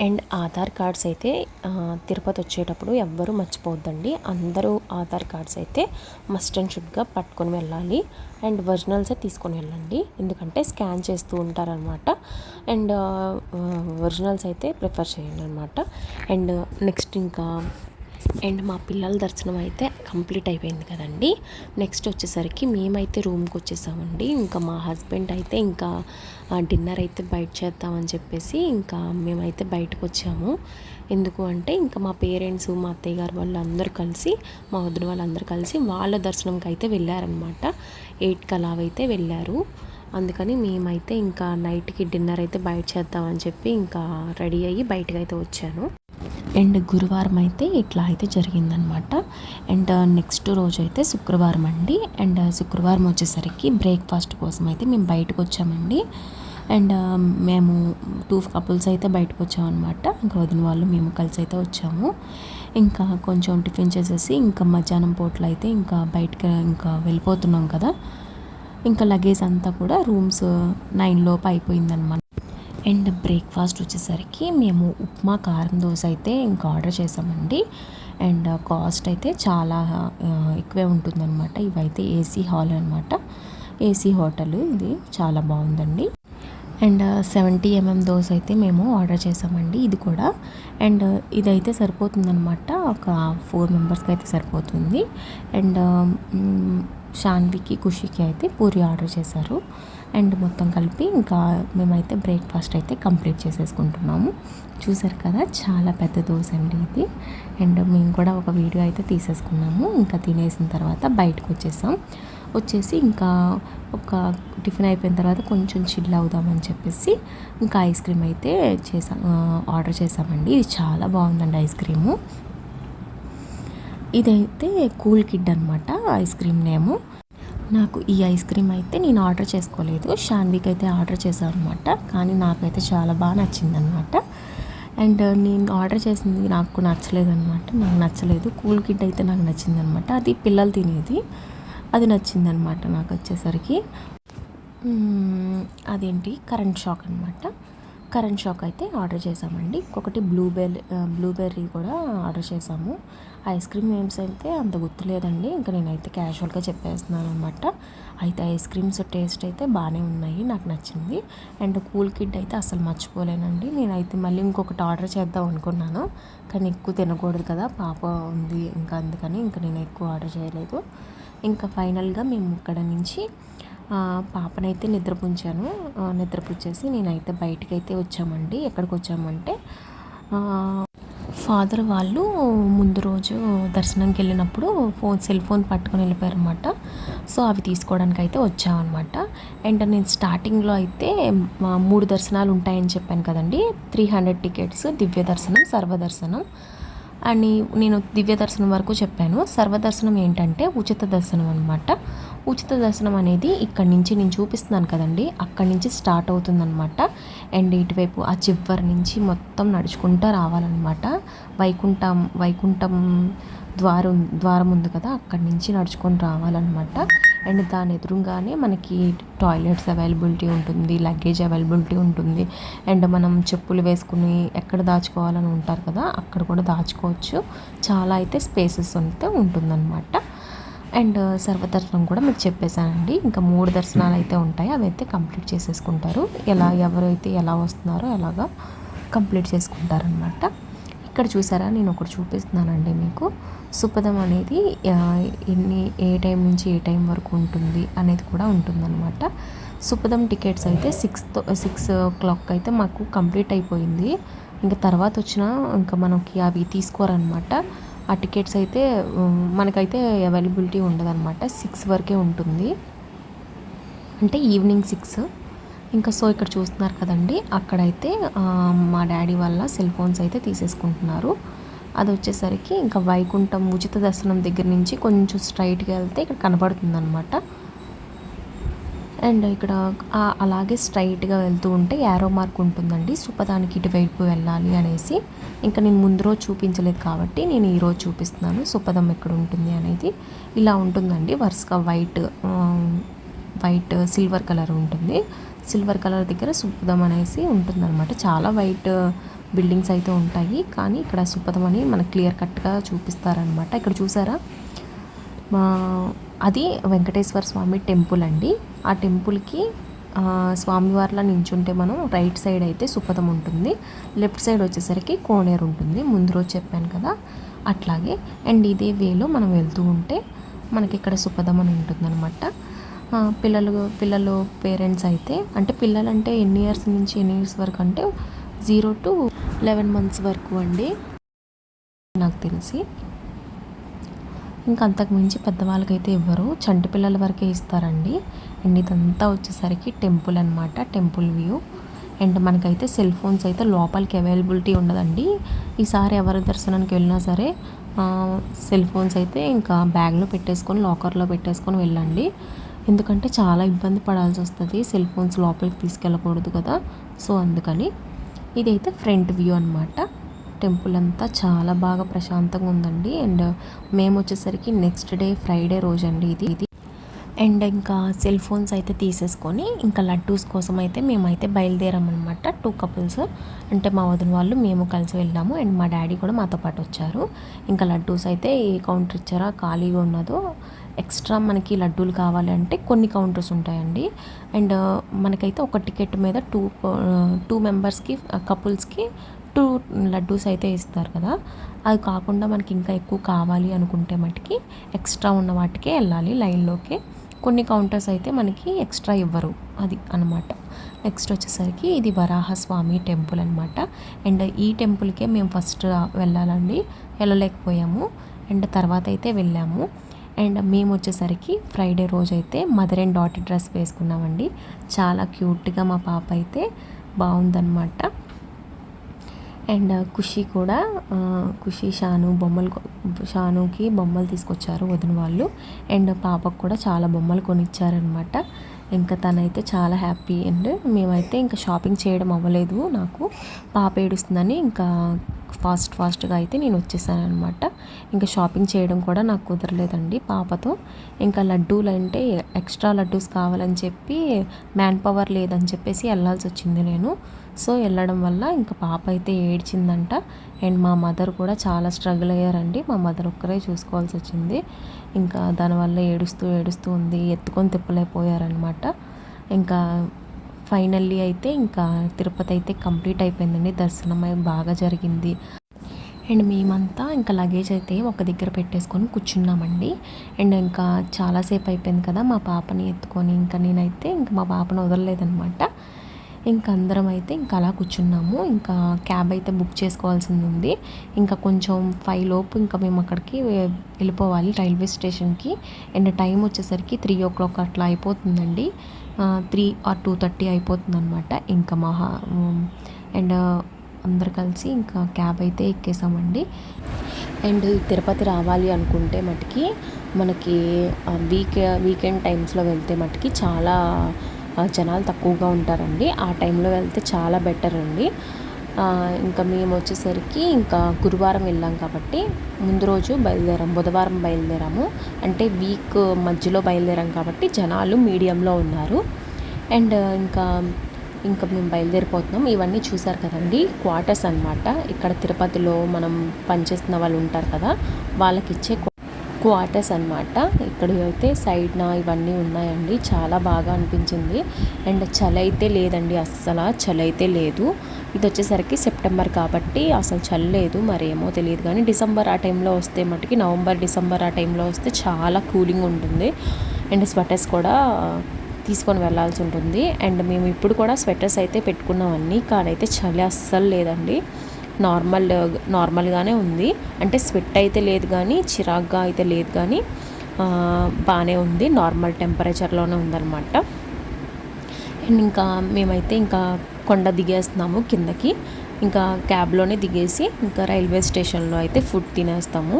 అండ్ ఆధార్ కార్డ్స్ అయితే తిరుపతి వచ్చేటప్పుడు ఎవ్వరూ మర్చిపోవద్దండి. అందరూ ఆధార్ కార్డ్స్ అయితే మస్ట్ అండ్ షుడ్గా పట్టుకొని వెళ్ళాలి. అండ్ ఒరిజినల్సే తీసుకొని వెళ్ళండి, ఎందుకంటే స్కాన్ చేస్తూ ఉంటారనమాట. అండ్ ఒరిజినల్స్ అయితే ప్రిఫర్ చేయండి అనమాట. అండ్ నెక్స్ట్ ఇంకా మా పిల్లల దర్శనం అయితే కంప్లీట్ అయిపోయింది కదండి. నెక్స్ట్ వచ్చేసరికి మేమైతే రూమ్కి వచ్చేసామండి. ఇంకా మా హస్బెండ్ అయితే ఇంకా డిన్నర్ అయితే బయట చేద్దామని చెప్పేసి ఇంకా మేమైతే బయటకు వచ్చాము. ఎందుకు అంటే ఇంకా మా పేరెంట్స్, మా అత్తయ్య గారు వాళ్ళందరూ కలిసి, మా వదిన వాళ్ళందరూ కలిసి వాళ్ళ దర్శనంకి అయితే వెళ్ళారనమాట. 8కి అలా అయితే వెళ్ళారు. అందుకని మేమైతే ఇంకా నైట్కి డిన్నర్ అయితే బయట చేద్దామని చెప్పి ఇంకా రెడీ అయ్యి బయటకు అయితే వచ్చాను. అండ్ గురువారం అయితే ఇట్లా అయితే జరిగిందనమాట. అండ్ నెక్స్ట్ రోజు అయితే శుక్రవారం అండి. అండ్ శుక్రవారం వచ్చేసరికి బ్రేక్ఫాస్ట్ కోసం అయితే మేము బయటకు వచ్చామండి. అండ్ మేము 2 కపుల్స్ అయితే బయటకు వచ్చామన్నమాట. ఇంకా వదిన వాళ్ళు మేము కలిసి అయితే వచ్చాము. ఇంకా కొంచెం టిఫిన్ చేసేసి ఇంకా మధ్యాహ్నం పూటలు అయితే ఇంకా బయటకు ఇంకా వెళ్ళిపోతున్నాం కదా. ఇంకా లగేజ్ అంతా కూడా రూమ్స్ 9 లోపు అయిపోయిందనమాట. అండ్ బ్రేక్ఫాస్ట్ వచ్చేసరికి మేము ఉప్మా కారం దోశ అయితే ఇంకా ఆర్డర్ చేసామండి. అండ్ కాస్ట్ అయితే చాలా ఎక్కువే ఉంటుందన్నమాట. ఇవైతే ఏసీ హాల్ అనమాట, ఏసీ హోటల్, ఇది చాలా బాగుందండి. అండ్ 70 mm దోశ అయితే మేము ఆర్డర్ చేసామండి, ఇది కూడా. అండ్ ఇదైతే సరిపోతుందన్నమాట, ఒక 4 మెంబర్స్కి అయితే సరిపోతుంది. అండ్ షాన్వికి, ఖుషికి అయితే పూరి ఆర్డర్ చేశారు. అండ్ మొత్తం కలిపి ఇంకా మేమైతే బ్రేక్ఫాస్ట్ అయితే కంప్లీట్ చేసేసుకుంటున్నాము. చూసారు కదా, చాలా పెద్ద దోశ అండి ఇది. అండ్ మేము కూడా ఒక వీడియో అయితే తీసేసుకున్నాము. ఇంకా తినేసిన తర్వాత బయటకు వచ్చేసి ఇంకా ఒక టిఫిన్ అయిపోయిన తర్వాత కొంచెం చిల్ అవుదామని చెప్పేసి ఇంకా ఐస్ క్రీమ్ అయితే ఆర్డర్ చేసామండి. ఇది చాలా బాగుందండి ఐస్ క్రీము. ఇదైతే కూల్ కిడ్ అనమాట ఐస్ క్రీమ్ నేము. నాకు ఈ ఐస్ క్రీమ్ అయితే నేను ఆర్డర్ చేసుకోలేదు, షాన్విక్ అయితే ఆర్డర్ చేశాను అనమాట. కానీ నాకైతే చాలా బాగా నచ్చిందనమాట. అండ్ నేను ఆర్డర్ చేసింది నాకు నచ్చలేదన్నమాట. నాకు నచ్చలేదు. కూల్ కిడ్ అయితే నాకు నచ్చిందనమాట. అది పిల్లలు తినేది, అది నచ్చిందనమాట నాకు వచ్చేసరికి. అదేంటి కరెంట్ షాక్ అనమాట. కరెంట్ షాక్ అయితే ఆర్డర్ చేసామండి. ఇంకొకటి బ్లూబెర్రీ కూడా ఆర్డర్ చేసాము. ఐస్ క్రీమ్ నేమ్స్ అయితే అంత గుర్తులేదండి, ఇంకా నేనైతే క్యాజువల్గా చెప్పేస్తున్నాను అనమాట. అయితే ఐస్ క్రీమ్స్ టేస్ట్ అయితే బాగానే ఉన్నాయి, నాకు నచ్చింది. అండ్ కూల్ కిడ్ అయితే అసలు మర్చిపోలేనండి. నేనైతే మళ్ళీ ఇంకొకటి ఆర్డర్ చేద్దాం అనుకున్నాను, కానీ ఎక్కువ తినకూడదు కదా, పాప ఉంది ఇంకా, అందుకని ఇంకా నేను ఎక్కువ ఆర్డర్ చేయలేదు. ఇంకా ఫైనల్గా మేము ఇక్కడ నుంచి పాపనైతే నిద్రపుచ్చేసి నేనైతే బయటికైతే వచ్చామండి. ఎక్కడికి వచ్చామంటే ఫాదర్ వాళ్ళు ముందు రోజు దర్శనంకి వెళ్ళినప్పుడు సెల్ ఫోన్ పట్టుకొని వెళ్ళిపోయారనమాట. సో అవి తీసుకోవడానికి అయితే వచ్చామన్నమాట. అండ్ నేను స్టార్టింగ్లో అయితే 3 దర్శనాలు ఉంటాయని చెప్పాను కదండి. 300 టికెట్స్, దివ్య దర్శనం, సర్వదర్శనం అని నేను దివ్య దర్శనం వరకు చెప్పాను. సర్వదర్శనం ఏంటంటే ఉచిత దర్శనం అనమాట. ఉచిత దర్శనం అనేది ఇక్కడి నుంచి నేను చూపిస్తున్నాను కదండి, అక్కడి నుంచి స్టార్ట్ అవుతుందన్నమాట. అండ్ ఇటువైపు ఆ చివరి నుంచి మొత్తం నడుచుకుంటూ రావాలన్నమాట. వైకుంఠం ద్వారం ఉంది కదా, అక్కడి నుంచి నడుచుకొని రావాలన్నమాట. అండ్ దాని ఎదురుగానే మనకి టాయిలెట్స్ అవైలబిలిటీ ఉంటుంది, లగేజ్ అవైలబిలిటీ ఉంటుంది. అండ్ మనం చెప్పులు వేసుకుని ఎక్కడ దాచుకోవాలని ఉంటారు కదా, అక్కడ కూడా దాచుకోవచ్చు. చాలా అయితే స్పేసెస్ అయితే ఉంటుందన్నమాట. అండ్ సర్వదర్శనం కూడా మీకు చెప్పేశానండి. ఇంకా 3 దర్శనాలు అయితే ఉంటాయి, అవి అయితే కంప్లీట్ చేసేసుకుంటారు. ఎవరైతే ఎలా వస్తున్నారో అలాగా కంప్లీట్ చేసుకుంటారనమాట. ఇక్కడ చూసారా, నేను ఒకటి చూపిస్తున్నానండి మీకు. సుపదం అనేది ఏ టైం నుంచి ఏ టైం వరకు ఉంటుంది అనేది కూడా ఉంటుందన్నమాట. సుపదం టికెట్స్ అయితే 6 o'clock అయితే మాకు కంప్లీట్ అయిపోయింది. ఇంకా తర్వాత వచ్చిన ఇంకా మనకి అవి తీసుకోరనమాట. ఆ టికెట్స్ అయితే మనకైతే అవైలబిలిటీ ఉండదన్నమాట. 6 వరకే ఉంటుంది, అంటే ఈవినింగ్ 6. ఇంకా సో ఇక్కడ చూస్తున్నారు కదండి, అక్కడైతే మా డాడీ వాళ్ళ సెల్ ఫోన్స్ అయితే తీసేసుకుంటున్నారు. అది వచ్చేసరికి ఇంకా వైకుంఠం ఉచిత దర్శనం దగ్గర నుంచి కొంచెం స్ట్రైట్గా వెళ్తే ఇక్కడ కనబడుతుంది అనమాట. అండ్ ఇక్కడ అలాగే స్ట్రైట్గా వెళ్తూ ఉంటే యారో మార్క్ ఉంటుందండి, సుపదానికి ఇటువైపు వెళ్ళాలి అనేసి. ఇంకా నేను ముందు రోజు చూపించలేదు కాబట్టి నేను ఈరోజు చూపిస్తున్నాను సుపదం ఎక్కడ ఉంటుంది అనేది. ఇలా ఉంటుందండి వరుసగా వైట్ సిల్వర్ కలర్ ఉంటుంది. సిల్వర్ కలర్ దగ్గర సుపదం అనేసి ఉంటుందన్నమాట. చాలా వైట్ బిల్డింగ్స్ అయితే ఉంటాయి, కానీ ఇక్కడ సుపదం అని మనకు క్లియర్ కట్గా చూపిస్తారనమాట. ఇక్కడ చూసారా, అది వెంకటేశ్వర స్వామి టెంపుల్ అండి. ఆ టెంపుల్కి స్వామివారిలా నించుంటే మనం రైట్ సైడ్ అయితే సుపదం ఉంటుంది, లెఫ్ట్ సైడ్ వచ్చేసరికి కోనేరు ఉంటుంది. ముందు రోజు చెప్పాను కదా, అట్లాగే. అండ్ ఇదే వేలో మనం వెళ్తూ ఉంటే మనకి ఇక్కడ సుపదం అని ఉంటుందన్నమాట. పిల్లలు పేరెంట్స్ అయితే, అంటే పిల్లలంటే ఎన్ని ఇయర్స్ నుంచి ఎన్ని ఇయర్స్ వరకు అంటే 0 to 11 months వరకు అండి నాకు తెలిసి. ఇంకా అంతకుమించి పెద్దవాళ్ళకైతే ఇవ్వరు, చంటి పిల్లల వరకే ఇస్తారండి. అండ్ ఇదంతా వచ్చేసరికి టెంపుల్ అనమాట, టెంపుల్ వ్యూ. అండ్ మనకైతే సెల్ ఫోన్స్ అయితే లోపలికి అవైలబిలిటీ ఉండదండి. ఈసారి ఎవరి దర్శనానికి వెళ్ళినా సరే సెల్ ఫోన్స్ అయితే ఇంకా బ్యాగ్లో పెట్టేసుకొని లాకర్లో పెట్టేసుకొని వెళ్ళండి. ఎందుకంటే చాలా ఇబ్బంది పడాల్సి వస్తుంది, సెల్ ఫోన్స్ లోపలికి తీసుకెళ్ళకూడదు కదా. సో అందుకని ఇదైతే ఫ్రంట్ వ్యూ అనమాట. టెంపుల్ అంతా చాలా బాగా ప్రశాంతంగా ఉందండి. అండ్ మేము వచ్చేసరికి నెక్స్ట్ డే ఫ్రైడే రోజు అండి ఇది. అండ్ ఇంకా సెల్ ఫోన్స్ అయితే తీసేసుకొని ఇంకా లడ్డూస్ కోసం అయితే మేమైతే బయలుదేరామన్నమాట. 2 couples, అంటే మా వదిన వాళ్ళు మేము కలిసి వెళ్ళాము. అండ్ మా డాడీ కూడా మాతో పాటు వచ్చారు. ఇంకా లడ్డూస్ అయితే ఏ కౌంటర్ ఇచ్చారా ఖాళీగా ఉన్నదో, ఎక్స్ట్రా మనకి లడ్డూలు కావాలి అంటే కొన్ని కౌంటర్స్ ఉంటాయండి. అండ్ మనకైతే ఒక టికెట్ మీద 2 మెంబర్స్కి కపుల్స్కి 2 లడ్డూస్ అయితే ఇస్తారు కదా. అది కాకుండా మనకి ఇంకా ఎక్కువ కావాలి అనుకుంటే మటుకి ఎక్స్ట్రా ఉన్న వాటికే వెళ్ళాలి లైన్లోకి. కొన్ని కౌంటర్స్ అయితే మనకి ఎక్స్ట్రా ఇవ్వరు, అది అనమాట. నెక్స్ట్ వచ్చేసరికి ఇది వరాహస్వామి టెంపుల్ అనమాట. అండ్ ఈ టెంపుల్కే మేము ఫస్ట్ వెళ్ళాలండి, వెళ్ళలేకపోయాము. అండ్ తర్వాత అయితే వెళ్ళాము. అండ్ మేము వచ్చేసరికి ఫ్రైడే రోజు అయితే మదర్ అండ్ డాటర్ డ్రెస్ వేసుకున్నామండి. చాలా క్యూట్గా మా పాప అయితే బాగుందన్నమాట. అండ్ ఖుషి కూడా, ఖుషి షానుకి బొమ్మలు తీసుకొచ్చారు వదిన వాళ్ళు. అండ్ పాపకు కూడా చాలా బొమ్మలు కొనిచ్చారనమాట. ఇంకా తనైతే చాలా హ్యాపీ. అండ్ మేమైతే ఇంకా షాపింగ్ చేయడం అవ్వలేదు, నాకు పాప ఏడుస్తుందని ఇంకా ఫాస్ట్గా అయితే నేను వచ్చేసాను అనమాట. ఇంకా షాపింగ్ చేయడం కూడా నాకు కుదరలేదండి పాపతో. ఇంకా లడ్డూలు అంటే ఎక్స్ట్రా లడ్డూస్ కావాలని చెప్పి మ్యాన్ పవర్ లేదని చెప్పేసి వెళ్ళాల్సి వచ్చింది నేను. సో వెళ్ళడం వల్ల ఇంకా పాప అయితే ఏడ్చిందంట. అండ్ మా మదర్ కూడా చాలా స్ట్రగుల్ అయ్యారండి, మా మదర్ ఒక్కరే చూసుకోవాల్సి వచ్చింది. ఇంకా దానివల్ల ఏడుస్తూ ఉంది, ఎత్తుకొని తిప్పలేకపోయారనమాట. ఇంకా ఫైనల్లీ అయితే ఇంకా తిరుపతి అయితే కంప్లీట్ అయిపోయిందండి, దర్శనం బాగా జరిగింది. అండ్ మేమంతా ఇంకా లగేజ్ అయితే ఒక దగ్గర పెట్టేసుకొని కూర్చున్నామండి. అండ్ ఇంకా చాలాసేపు అయిపోయింది కదా మా పాపని ఎత్తుకొని, ఇంకా నేనైతే ఇంకా మా పాపను వదలలేదనమాట. ఇంకా అందరం అయితే ఇంకా అలా కూర్చున్నాము. ఇంకా క్యాబ్ అయితే బుక్ చేసుకోవాల్సింది ఉంది. ఇంకా కొంచెం 5 లోపు ఇంకా మేము అక్కడికి వెళ్ళిపోవాలి, రైల్వే స్టేషన్కి. అండ్ టైం వచ్చేసరికి 3 o'clock అట్లా అయిపోతుందండి, 3 or 2:30 అయిపోతుంది అనమాట. ఇంకా అండ్ అందరు కలిసి ఇంకా క్యాబ్ అయితే ఎక్కేసామండి. అండ్ తిరుపతి రావాలి అనుకుంటే మటుకి మనకి వీకెండ్ టైమ్స్లో వెళ్తే మటుకి చాలా జనాలు తక్కువగా ఉంటారండి. ఆ టైంలో వెళ్తే చాలా బెటర్ అండి. ఇంకా మేము వచ్చేసరికి ఇంకా గురువారం వెళ్ళాం కాబట్టి ముందు రోజు బుధవారం బయలుదేరాము. అంటే వీక్ మధ్యలో బయలుదేరాం కాబట్టి జనాలు మీడియంలో ఉన్నారు. అండ్ ఇంకా మేము బయలుదేరిపోతున్నాం. ఇవన్నీ చూసారు కదండి, క్వార్టర్స్ అనమాట. ఇక్కడ తిరుపతిలో మనం పనిచేస్తున్న వాళ్ళు ఉంటారు కదా, వాళ్ళకి ఇచ్చే క్వార్టర్స్ అనమాట. ఇక్కడ అయితే సైడ్న ఇవన్నీ ఉన్నాయండి, చాలా బాగా అనిపించింది. అండ్ చలి అయితే లేదండి, అస్సలు చలి అయితే లేదు. ఇది వచ్చేసరికి సెప్టెంబర్ కాబట్టి అసలు చలి లేదు, మరేమో తెలియదు. కానీ డిసెంబర్ ఆ టైంలో వస్తే మటుకి, నవంబర్ డిసెంబర్ ఆ టైంలో వస్తే చాలా కూలింగ్ ఉంటుంది. అండ్ స్వెటర్స్ కూడా తీసుకొని వెళ్ళాల్సి ఉంటుంది. అండ్ మేము ఇప్పుడు కూడా స్వెటర్స్ అయితే పెట్టుకున్నామన్నీ, కానైతే చలి అస్సలు లేదండి, నార్మల్గానే ఉంది. అంటే స్వెట్ అయితే లేదు కానీ, చిరాగ్గా అయితే లేదు కానీ బాగానే ఉంది, నార్మల్ టెంపరేచర్లోనే ఉందన్నమాట. అండ్ ఇంకా మేమైతే ఇంకా కొండ దిగేస్తున్నాము కిందకి. ఇంకా క్యాబ్లోనే దిగేసి ఇంకా రైల్వే స్టేషన్లో అయితే ఫుడ్ తినేస్తాము.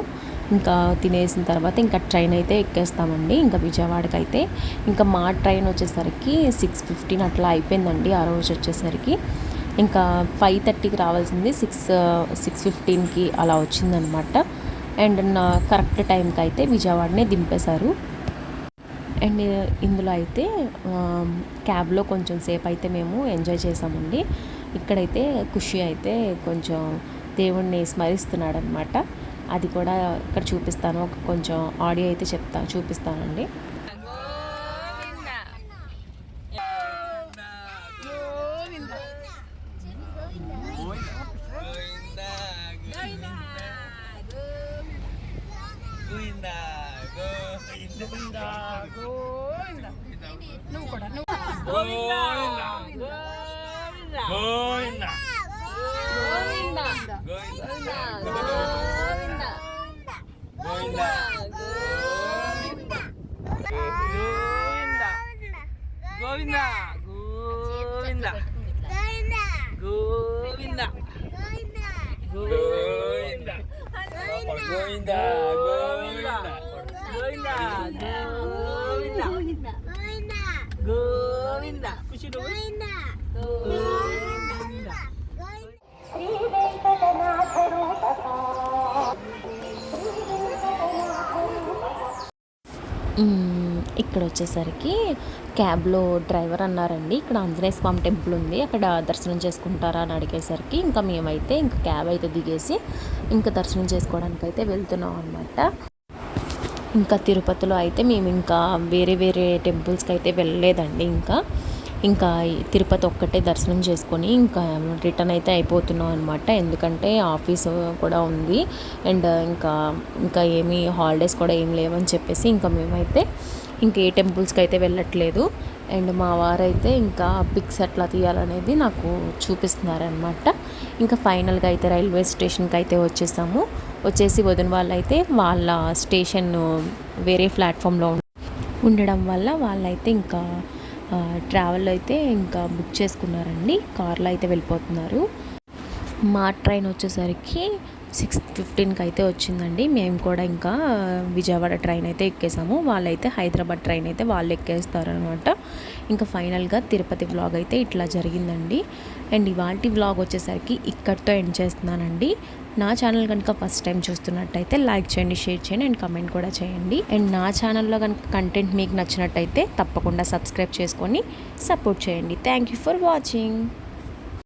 ఇంకా తినేసిన తర్వాత ఇంకా ట్రైన్ అయితే ఎక్కేస్తామండి ఇంకా విజయవాడకి అయితే. ఇంకా మా ట్రైన్ వచ్చేసరికి 6:15 అట్లా అయిపోయిందండి ఆ రోజు వచ్చేసరికి. ఇంకా 5:30కి రావాల్సింది 6:15కి అలా వచ్చిందనమాట. అండ్ నా కరెక్ట్ టైంకి అయితే విజయవాడనే దింపేశారు. అండ్ ఇందులో అయితే క్యాబ్లో కొంచెం సేపు అయితే మేము ఎంజాయ్ చేసామండి. ఇక్కడైతే ఖుషి అయితే కొంచెం దేవుణ్ణి స్మరిస్తున్నాడు అనమాట. అది కూడా ఇక్కడ చూపిస్తాను, కొంచెం ఆడియో అయితే చూపిస్తానండి. ఇక్కడ వచ్చేసరికి క్యాబ్లో డ్రైవర్ అన్నారండి, ఇక్కడ ఆంజనేయ స్వామి టెంపుల్ ఉంది, అక్కడ దర్శనం చేసుకుంటారా అని అడిగేసరికి ఇంకా మేమైతే ఇంకా క్యాబ్ అయితే దిగేసి ఇంకా దర్శనం చేసుకోవడానికి అయితే వెళ్తున్నాం అనమాట. ఇంకా తిరుపతిలో అయితే మేము ఇంకా వేరే టెంపుల్స్కి అయితే వెళ్ళలేదండి. ఇంకా తిరుపతి ఒక్కటే దర్శనం చేసుకొని ఇంకా రిటర్న్ అయితే అయిపోతున్నాం అనమాట. ఎందుకంటే ఆఫీసు కూడా ఉంది అండ్ ఇంకా ఏమీ హాలిడేస్ కూడా ఏం లేవని చెప్పేసి ఇంకా మేమైతే ఇంకా ఏ టెంపుల్స్కి అయితే వెళ్ళట్లేదు. అండ్ మా వారైతే ఇంకా పిక్స్ ఎట్లా తీయాలనేది నాకు చూపిస్తున్నారనమాట. ఇంకా ఫైనల్గా అయితే రైల్వే స్టేషన్కి అయితే వచ్చేసి వదిన వాళ్ళు అయితే వాళ్ళ స్టేషన్ వేరే ప్లాట్ఫామ్లో ఉండడం వల్ల వాళ్ళైతే ఇంకా ట్రావెల్ అయితే ఇంకా బుక్ చేసుకున్నారండి. కార్లో అయితే వెళ్ళిపోతున్నారు. మా ట్రైన్ వచ్చేసరికి 6:15కి అయితే వచ్చిందండి. మేము కూడా ఇంకా విజయవాడ ట్రైన్ అయితే ఎక్కేసాము. వాళ్ళైతే హైదరాబాద్ ట్రైన్ అయితే వాళ్ళు ఎక్కేస్తారనమాట. ఇంకా ఫైనల్గా తిరుపతి వ్లాగ్ అయితే ఇట్లా జరిగిందండి. అండ్ ఇవాల్టి వ్లాగ్ వచ్చేసరికి ఇక్కడితో ఎండ్ చేస్తున్నానండి. నా ఛానల్ కనుక ఫస్ట్ టైం చూస్తున్నట్టయితే లైక్ చేయండి, షేర్ చేయండి అండ్ కామెంట్ కూడా చేయండి. అండ్ నా ఛానల్లో కనుక కంటెంట్ మీకు నచ్చినట్టయితే తప్పకుండా సబ్స్క్రైబ్ చేసుకొని సపోర్ట్ చేయండి. Thank you for watching.